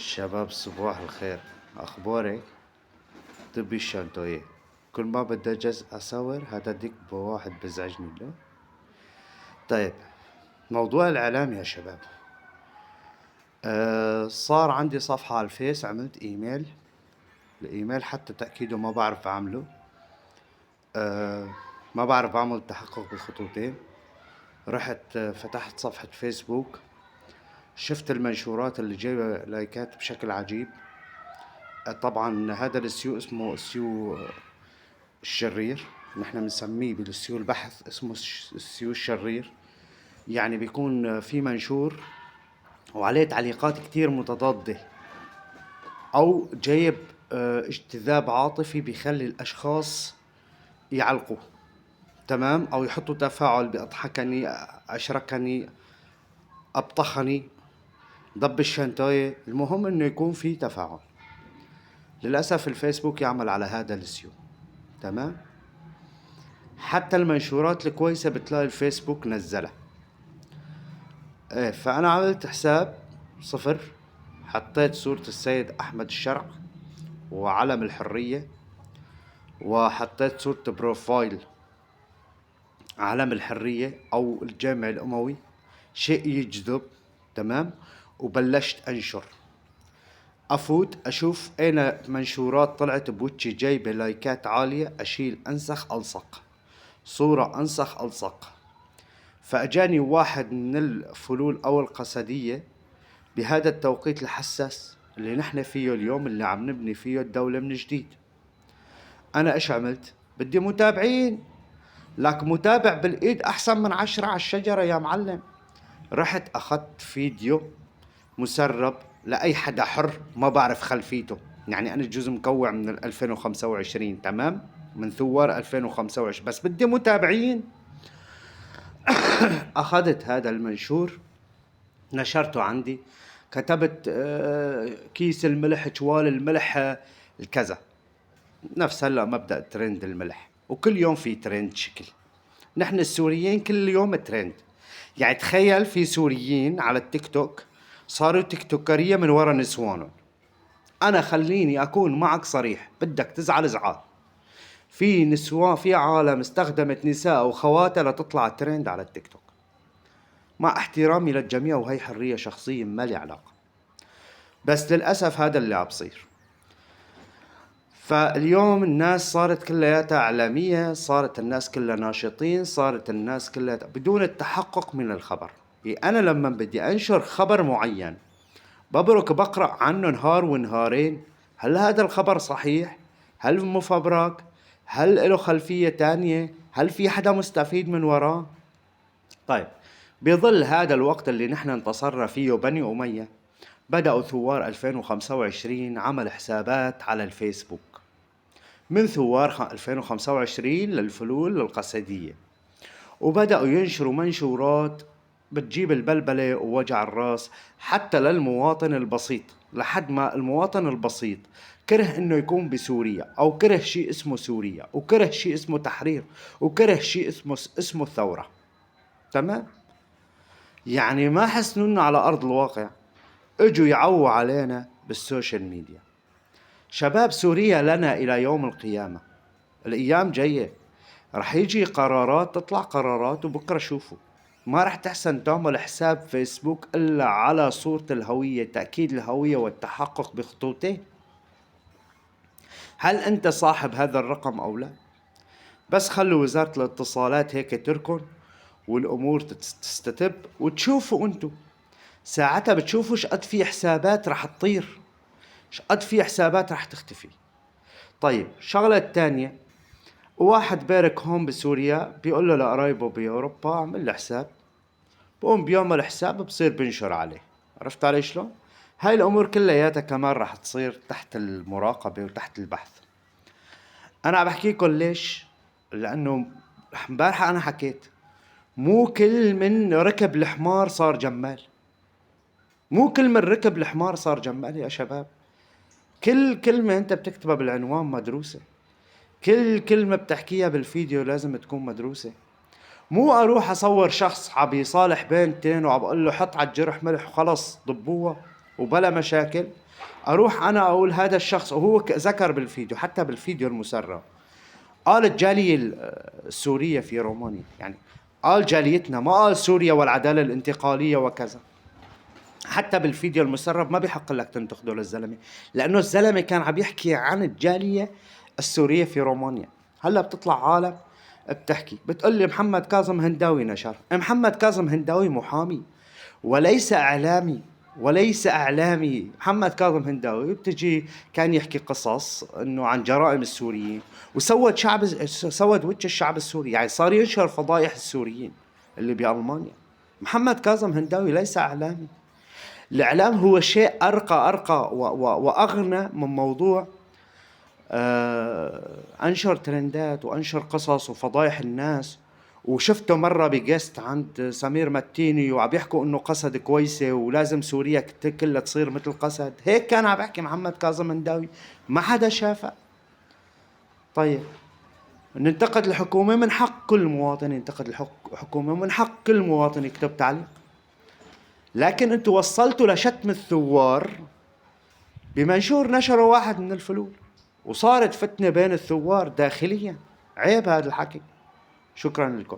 شباب صباح الخير، أخبارك؟ طبي الشنطوية. كل ما بدي أصور هذا ديك بواحد بزعجني له. طيب، موضوع الإعلام يا شباب. صار عندي صفحة على الفيس، عملت إيميل. الإيميل حتى تأكيده ما بعرف أعمله. أه ما بعرف أعمل تحقق بالخطوتين. رحت فتحت صفحة فيسبوك، شفت المنشورات اللي جايبة لايكات بشكل عجيب. طبعا هذا السيو اسمه السيو الشرير، نحن بنسميه بالسيو البحث اسمه السيو الشرير. يعني بيكون في منشور وعليه تعليقات كتير متضادة، او جايب اجتذاب عاطفي بيخلي الاشخاص يعلقوا، تمام، او يحطوا تفاعل بأضحكني، اشركني، ابطخني، ضب الشنطاية. المهم انه يكون في تفاعل. للأسف الفيسبوك يعمل على هذا السيو، تمام. حتى المنشورات الكويسة بتلاقي الفيسبوك نزلها. فأنا عملت حساب صفر، حطيت صورة السيد أحمد الشرع وعلم الحرية، وحطيت صورة بروفايل علم الحرية أو الجامع الأموي، شيء يجذب، تمام. وبلشت أنشر، أفوت أشوف أين منشورات طلعت بوجهي جايبة لايكات عالية، أشيل أنسخ ألصق، صورة أنسخ ألصق. فأجاني واحد من الفلول أو القصدية بهذا التوقيت الحساس اللي نحن فيه اليوم، اللي عم نبني فيه الدولة من جديد. أنا إيش عملت؟ بدي متابعين، لك متابع بالإيد أحسن من 10 على الشجرة يا معلم. رحت أخذت فيديو مسرب لأي حدا حر ما بعرف خلفيته. يعني أنا جزء مكوع من 2025، تمام، من ثوار 2025، بس بدي متابعين. أخذت هذا المنشور، نشرته عندي، كتبت كيس الملح، جوال الملح، الكذا، نفس هلا مبدأ ترند الملح، وكل يوم في ترند شكل. نحن السوريين كل يوم ترند. يعني تخيل في سوريين على التيك توك صاروا تيك توكرية من ورا نسوانهم. أنا خليني أكون معك صريح، بدك تزعل ازعل. في نسوان، في عالم استخدمت نساء وخواتها لتطلع ترند على التيك توك، مع احترامي للجميع وهي حرية شخصية ما لي علاقة. بس للأسف هذا اللي عم بصير. فاليوم الناس صارت كلياتها إعلامية، صارت الناس كلها ناشطين، صارت الناس كلها بدون التحقق من الخبر. أنا لما بدي أنشر خبر معين بقرأ عنه نهار ونهارين، هل هذا الخبر صحيح؟ هل مفبرك؟ هل له خلفية تانية؟ هل في حدا مستفيد من وراه؟ طيب، بظل هذا الوقت اللي نحن انتصرنا فيه بني أمية، بدأوا ثوار 2025 عمل حسابات على الفيسبوك. من ثوار 2025 للفلول للقصدية، وبدأوا ينشروا منشورات بتجيب البلبلة ووجع الراس حتى للمواطن البسيط، لحد ما المواطن البسيط كره انه يكون بسوريا، او كره شيء اسمه سوريا، وكره شيء اسمه تحرير، وكره شيء اسمه الثورة، تمام. يعني ما حسنونا على ارض الواقع، اجوا يعووا علينا بالسوشيال ميديا. شباب، سوريا لنا الى يوم القيامة. الايام جاية رح يجي قرارات، تطلع قرارات، وبكرة شوفوا ما رح تحسن تعمل حساب فيسبوك إلا على صورة الهوية، تأكيد الهوية والتحقق بخطوتين. هل أنت صاحب هذا الرقم أو لا؟ بس خلوا وزارة الاتصالات هيك تركن والأمور تستتب، وتشوفوا أنتوا ساعتها، بتشوفوا شقد في حسابات رح تطير، شقد في حسابات رح تختفي. طيب، شغلة تانية، واحد بارك هون بسوريا بيقول له لقرايبه بأوروبا اعمل لي حساب، بقوم بيعمل حساب بصير بنشر عليه. عرفت علي شلون؟ هاي الأمور كلياتها كمان رح تصير تحت المراقبة وتحت البحث. أنا عم بحكيكم ليش؟ لأنه امبارحة أنا حكيت مو كل من ركب الحمار صار جمال. مو كل من ركب الحمار صار جمال يا شباب. كل كلمة أنت بتكتبها بالعنوان مدروسة، كل كلمة بتحكيها بالفيديو لازم تكون مدروسة. مو اروح اصور شخص عم يصالح بين تين وعم بقول له حط على الجرح ملح وخلص ضبوها. وبلا مشاكل، اروح انا اقول هذا الشخص، وهو ذكر بالفيديو، حتى بالفيديو المسرب قال الجالية السورية في رومانيا، يعني قال جاليتنا، ما قال سوريا والعدالة الانتقالية وكذا. حتى بالفيديو المسرب ما بيحق لك تنتقده للزلمة، لأنه الزلمة كان عم يحكي عن الجالية السورية في رومانيا. هلا بتطلع عالم بتحكي، بتقول لي محمد كاظم هنداوي نشر. محمد كاظم هنداوي محامي وليس إعلامي، وليس إعلامي. محمد كاظم هنداوي بتجي كان يحكي قصص إنه عن جرائم السوريين، سود وجه الشعب السوري، يعني صار ينشر فضايح السوريين اللي بألمانيا. محمد كاظم هنداوي ليس إعلامي. الإعلام هو شيء أرقى وأغنى من موضوع أنشر ترندات وأنشر قصص وفضايح الناس. وشفته مرة بجست عند سمير متيني وعم يحكوا إنه قسد كويسة ولازم سوريا كلها تصير مثل قسد، هيك كان عم يحكي محمد كاظم هنداوي، ما حدا شافه. طيب ننتقد الحكومة، من حق كل مواطن ينتقد الحكومة، ومن حق كل مواطن يكتب تعليق، لكن انتوا وصلتوا لشتم الثوار بمنشور نشره واحد من الفلول، وصارت فتنة بين الثوار داخليا. عيب هذا الحكي. شكرا لكم.